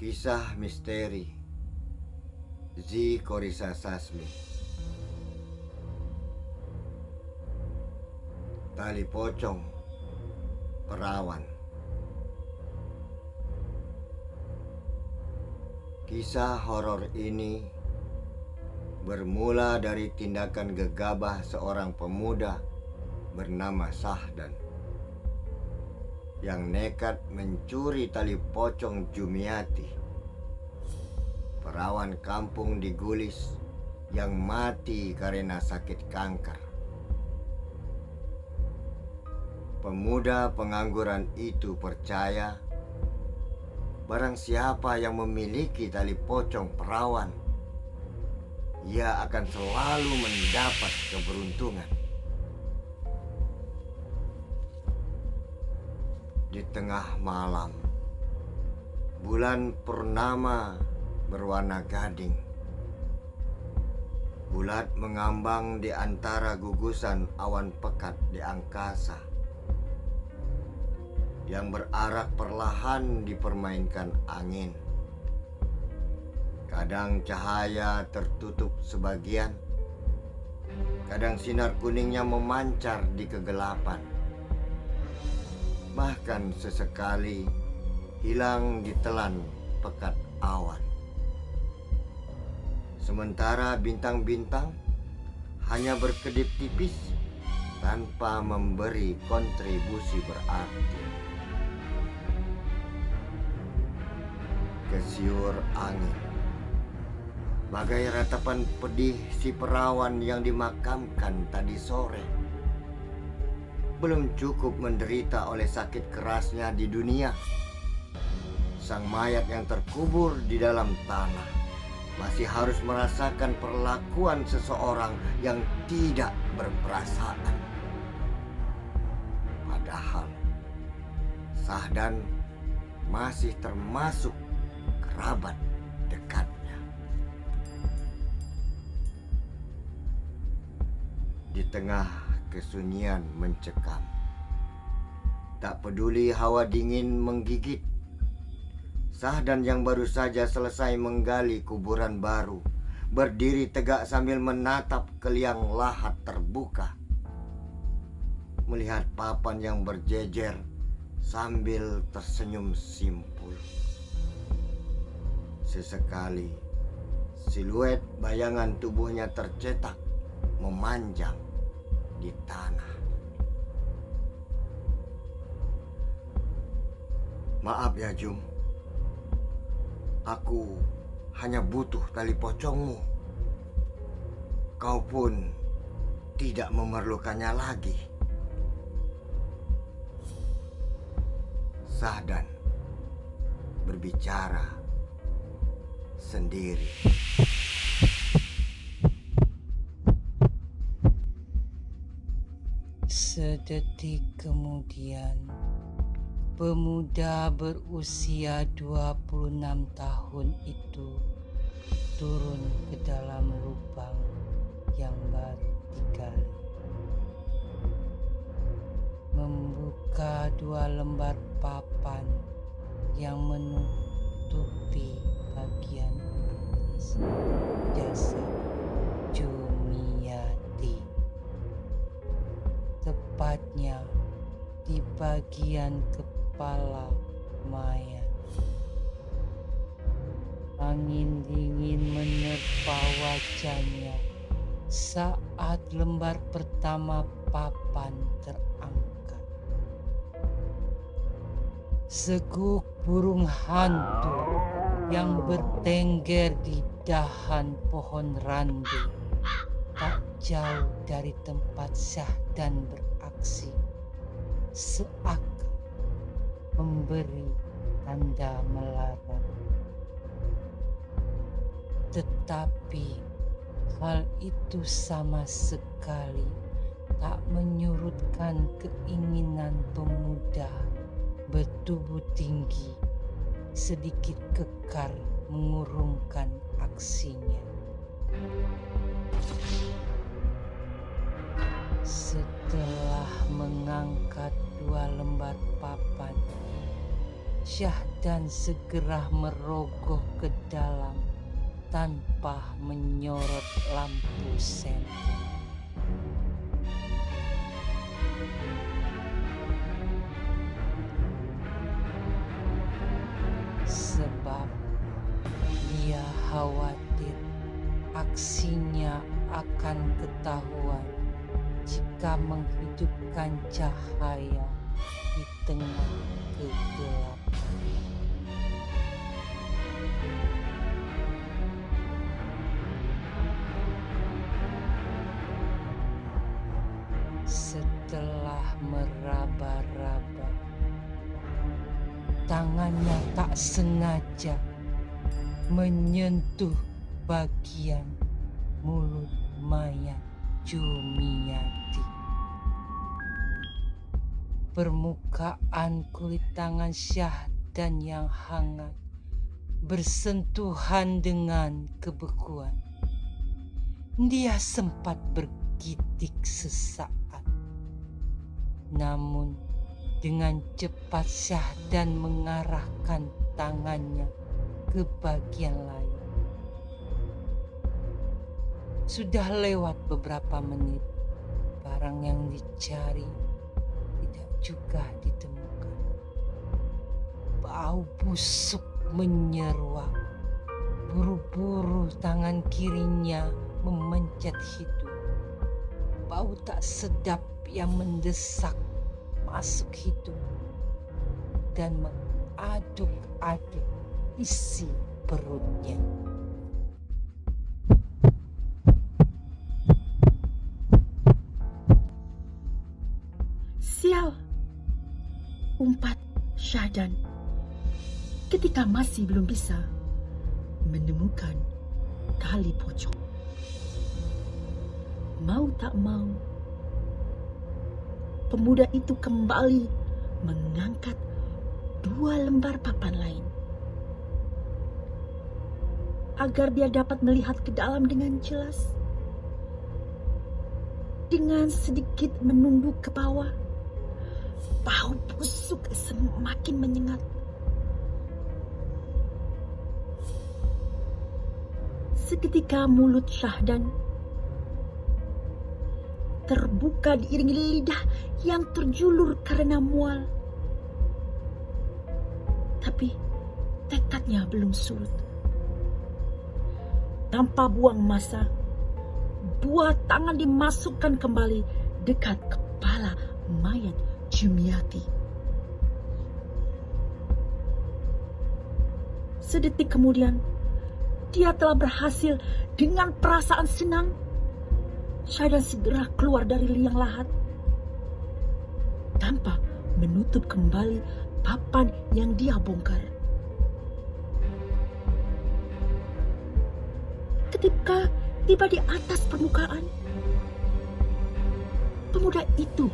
Kisah misteri Z. Korisa Sasmi. Tali pocong perawan. Kisah horor ini bermula dari tindakan gegabah seorang pemuda bernama Sahdan yang nekat mencuri tali pocong Jumiati, perawan kampung di Gulis yang mati karena sakit kanker. Pemuda pengangguran itu percaya barang siapa yang memiliki tali pocong perawan, ia akan selalu mendapat keberuntungan. Di tengah malam, bulan purnama berwarna gading. Bulat mengambang di antara gugusan awan pekat di angkasa yang berarak perlahan dipermainkan angin. Kadang cahaya tertutup sebagian, kadang sinar kuningnya memancar di kegelapan. Bahkan sesekali hilang ditelan pekat awan. Sementara bintang-bintang hanya berkedip tipis tanpa memberi kontribusi berarti. Kesiur angin, bagai ratapan pedih si perawan yang dimakamkan tadi sore, belum cukup menderita oleh sakit kerasnya di dunia. Sang mayat yang terkubur di dalam tanah masih harus merasakan perlakuan seseorang yang tidak berperasaan. Padahal Sahdan masih termasuk kerabat dekatnya. Di tengah kesunyian mencekam, tak peduli hawa dingin menggigit, Sahdan yang baru saja selesai menggali kuburan baru berdiri tegak sambil menatap ke liang lahat terbuka, melihat papan yang berjejer sambil tersenyum simpul. Sesekali siluet bayangan tubuhnya tercetak memanjang di tanah. Maaf ya Jum, aku hanya butuh tali pocongmu. Kau pun tidak memerlukannya lagi. Sahdan berbicara sendiri. Sedetik kemudian, pemuda berusia 26 tahun itu turun ke dalam lubang yang baru digali. Membuka 2 lembar papan yang menutupi bagian atas jasad Jumiati. Tepatnya di bagian kepala mayat. Angin dingin menerpa wajahnya saat lembar pertama papan terangkat. Seguk burung hantu yang bertengger di dahan pohon randu tak jauh dari tempat Sahdan beraksi, seakan memberi tanda melarang. Tetapi hal itu sama sekali tak menyurutkan keinginan pemuda bertubuh tinggi sedikit kekar mengurungkan aksinya. Setelah mengangkat 2 lembar papan, Syahdan segera merogoh ke dalam tanpa menyorot lampu senter. Sebab dia khawatir aksinya akan ketahuan jika menghidupkan cahaya di tengah kegelapan. Setelah meraba-raba, tangannya tak sengaja menyentuh bagian mulut mayat Jumiati. Permukaan kulit tangan Syahdan yang hangat bersentuhan dengan kebekuan. Dia sempat bergidik sesaat. Namun dengan cepat Syahdan mengarahkan tangannya ke bagian lain. Sudah lewat beberapa menit, barang yang dicari tidak juga ditemukan. Bau busuk menyeruak. Buru-buru tangan kirinya memencet hidung. Bau tak sedap yang mendesak masuk hidung dan mengaduk-aduk isi perutnya. Sial, umpat Syahdan ketika masih belum bisa menemukan tali pocong. Mau tak mau, pemuda itu kembali mengangkat 2 lembar papan lain agar dia dapat melihat ke dalam dengan jelas. Dengan sedikit menunduk ke bawah, bau busuk semakin menyengat. Seketika mulut Syahdan terbuka diiringi lidah yang terjulur karena mual. Tapi tekadnya belum surut. Tanpa buang masa, 2 tangan dimasukkan kembali dekat kepala mayat Jumiati. Sedetik kemudian, dia telah berhasil. Dengan perasaan senang, Syahdan segera keluar dari liang lahat tanpa menutup kembali papan yang dia bongkar. Ketika tiba di atas permukaan, pemuda itu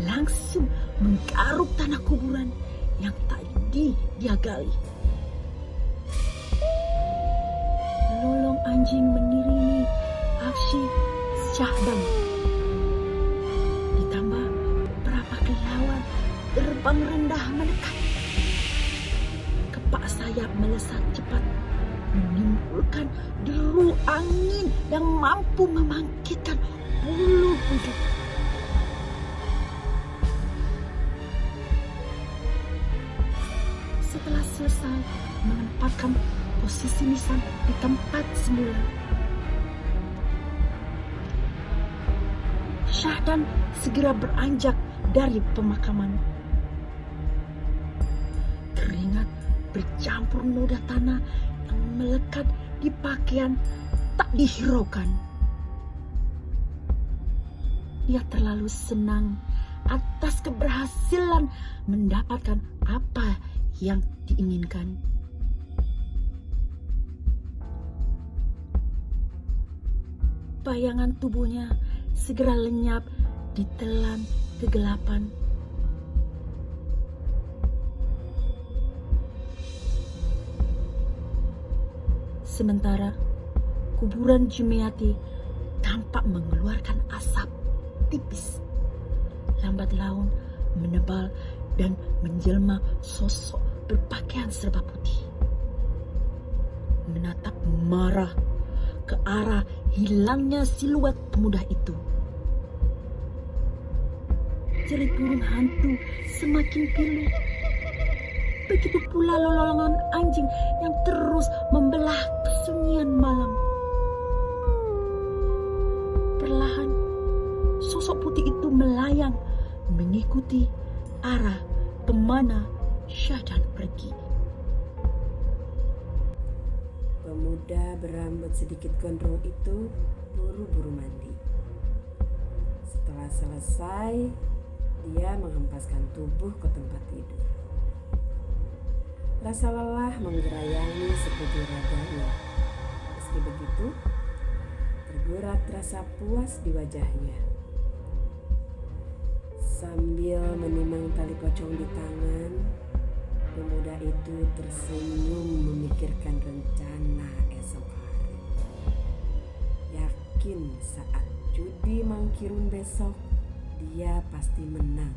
langsung menggaruk tanah kuburan yang tadi dia gali. Lolong anjing mengiringi aksi Syahdan. Ditambah beberapa kelelawar terbang rendah mendekat. Kepak sayap melesat cepat, menimbulkan deru angin yang mampu membangkitkan bulu kuduk. Setelah selesai menempatkan posisi nisan di tempat semula, Syahdan segera beranjak dari pemakaman. Keringat bercampur noda tanah yang melekat di pakaian tak dihiraukan. Dia terlalu senang atas keberhasilan mendapatkan apa yang diinginkan. Bayangan tubuhnya segera lenyap di telan kegelapan. Sementara kuburan Jumiati tampak mengeluarkan asap tipis, lambat laun menebal dan menjelma sosok berpakaian serba putih menatap marah ke arah hilangnya siluet pemuda itu. Jerit burung hantu semakin pilu. Begitu pula lolongan anjing yang terus membelah kesunyian malam. Perlahan, sosok putih itu melayang mengikuti arah kemana Syahdan pergi. Pemuda berambut sedikit gondrong itu buru-buru mandi. Setelah selesai, dia menghempaskan tubuh ke tempat tidur. Rasa lelah menggerayangi sekujur raganya. Meski begitu, tergurat rasa puas di wajahnya. Sambil menimang tali pocong di tangan, pemuda itu tersenyum memikirkan rencana esok hari. Yakin saat judi Mangkirun besok, dia pasti menang.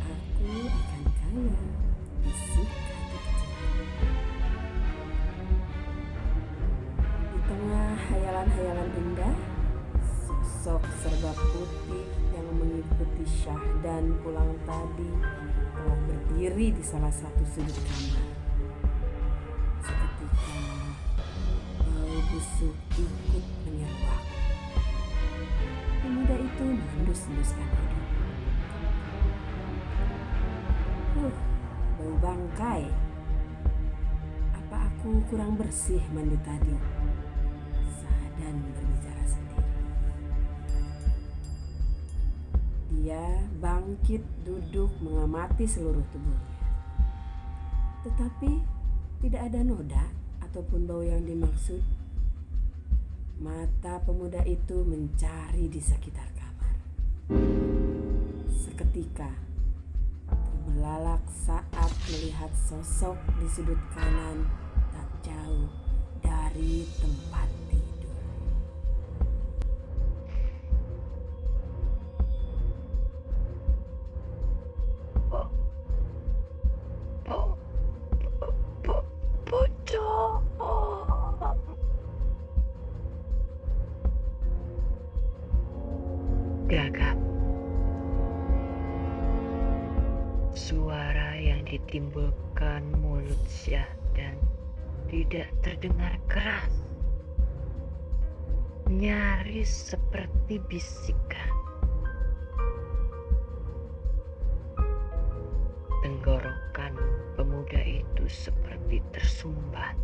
Aku akan kaya, bisik hati kecil. Di tengah hayalan-hayalan indah, sosok serba putih yang mengikuti Syahdan pulang tadi telah berdiri di salah satu sudut kamar. Seketika bau busuk ikut menyeruak. Pemuda itu mengendus-enduskan hidung. Bau bangkai. Apa aku kurang bersih mandi tadi? Syahdan berbicara sendiri. Dia bangkit duduk mengamati seluruh tubuhnya. Tetapi tidak ada noda ataupun bau yang dimaksud. Mata pemuda itu mencari di sekitar kamar. Seketika terbelalak saat melihat sosok di sudut kanan tak jauh dari tempat tidur. Gagap. Suara yang ditimbulkan mulut Syahdan tidak terdengar keras. Nyaris seperti bisikan. Tenggorokan pemuda itu seperti tersumbat.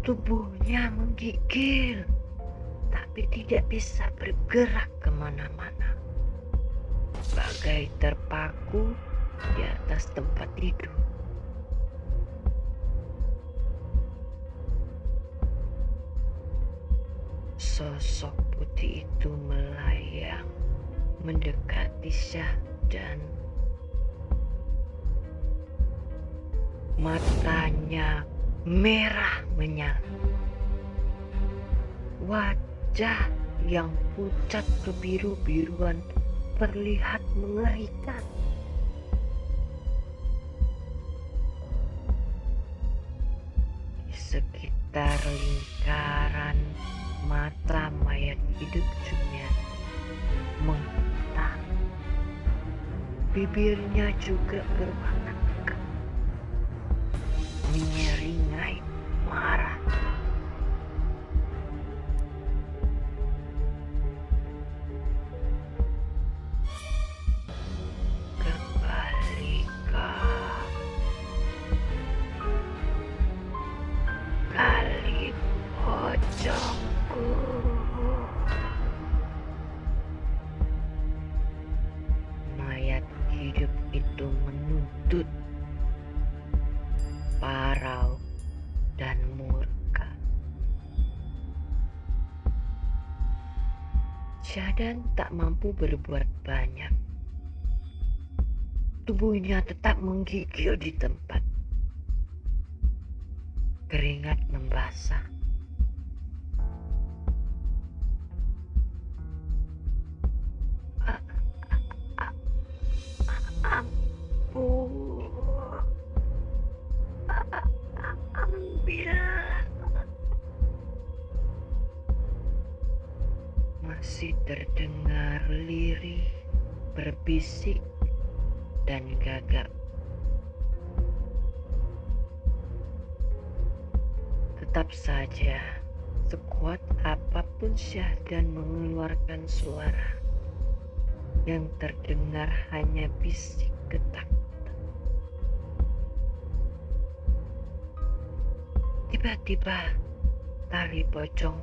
Tubuhnya menggigil, tapi tidak bisa bergerak kemana-mana. Bagai terpaku di atas tempat tidur. Sosok putih itu melayang mendekati Syahdan. Matanya merah menyala. Wajah yang pucat kebiru-biruan terlihat mengerikan. Di sekitar lingkaran mata mayat hidup Jumiat menghitam. Bibirnya juga berwarna pekat, menyeringai marah. Kali pocongku. Mayat hidup itu menuntut, parau dan murka. Syahdan tak mampu berbuat banyak. Tubuhnya tetap menggigil di tempat. Keringat membasah. masih terdengar lirih, berbisik, dan gagap. Tetap saja, sekuat apapun Syahdan mengeluarkan suara, yang terdengar hanya bisik ketakutan. Tiba-tiba, tali pocong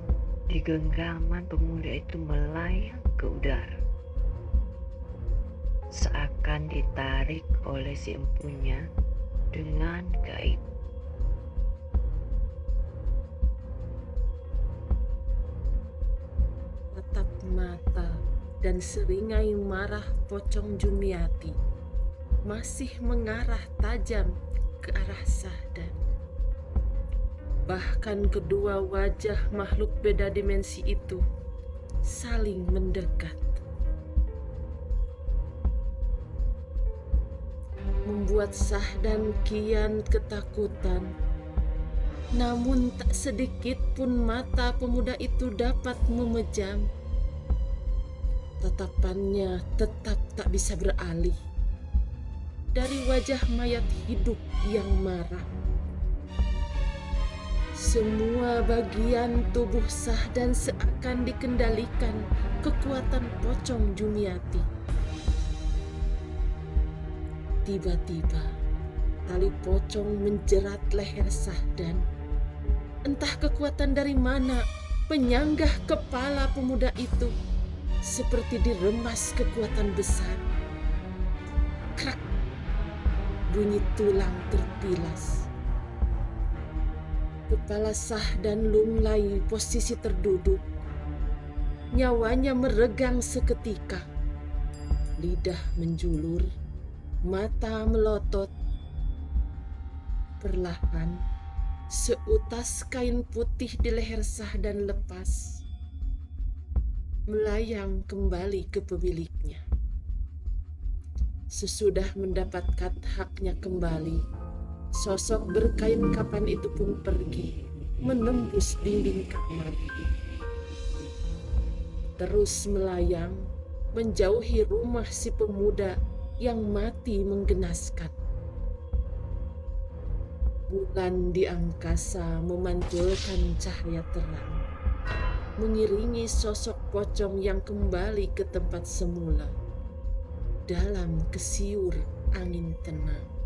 di genggaman pemuda itu melayang ke udara, seakan ditarik oleh si empunya dengan gaib. Tatap mata dan seringai marah pocong Jumiati masih mengarah tajam ke arah Syahdan. Bahkan kedua wajah makhluk beda dimensi itu saling mendekat, membuat Syahdan kian ketakutan. Namun tak sedikit pun mata pemuda itu dapat memejam. Tatapannya tetap tak bisa beralih dari wajah mayat hidup yang marah. Semua bagian tubuh Syahdan seakan dikendalikan kekuatan pocong Jumiati. Tiba-tiba tali pocong menjerat leher Syahdan. Entah kekuatan dari mana penyanggah kepala pemuda itu, seperti diremas kekuatan besar. Krak, bunyi tulang terpilas. Kepala Syahdan lunglai posisi terduduk. Nyawanya meregang seketika. Lidah menjulur, mata melotot. Perlahan, seutas kain putih di leher Syahdan lepas, melayang kembali ke pemiliknya. Sesudah mendapatkan haknya kembali, sosok berkain kapan itu pun pergi, menembus dinding kamar. Terus melayang, menjauhi rumah si pemuda yang mati menggenaskan. Bulan di angkasa memantulkan cahaya terang, mengiringi sosok pocong yang kembali ke tempat semula dalam kesiur angin tenang.